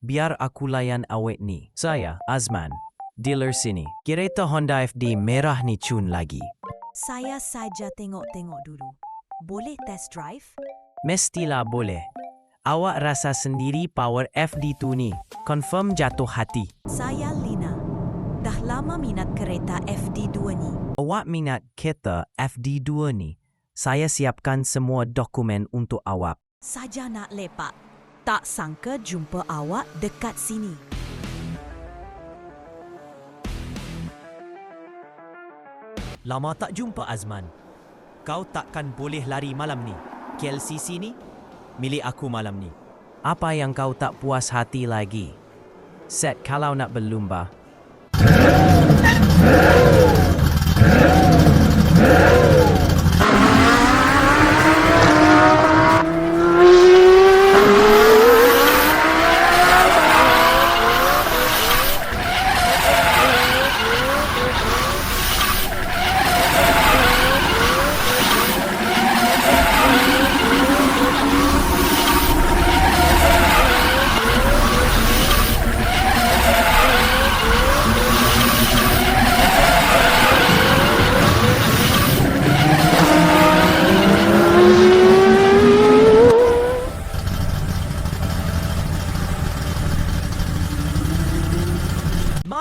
Biar aku layan awet ni. Saya, Azman. Dealer sini. Kereta Honda FD merah ni cun lagi. Saya saja tengok-tengok dulu. Boleh test drive? Mestilah boleh. Awak rasa sendiri power FD tu ni. Confirm jatuh hati. Saya Lina. Dah lama minat kereta FD2 ni. Awak minat kereta FD2 ni. Saya siapkan semua dokumen untuk awak. Saja nak lepak. Tak sangka jumpa awak dekat sini. Lama tak jumpa Azman. Kau takkan boleh lari malam ni. KLCC ni milik aku malam ni. Apa yang kau tak puas hati lagi? Set kalau nak berlumba.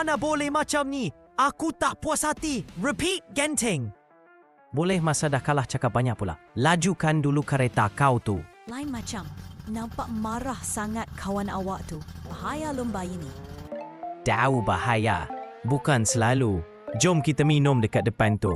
Mana boleh macam ni? Aku tak puas hati. Repeat, Genting. Boleh masa dah kalah cakap banyak pula. Lajukan dulu kereta kau tu. Lain macam. Nampak marah sangat kawan awak tu. Bahaya lomba ini. Tahu bahaya. Bukan selalu. Jom kita minum dekat depan tu.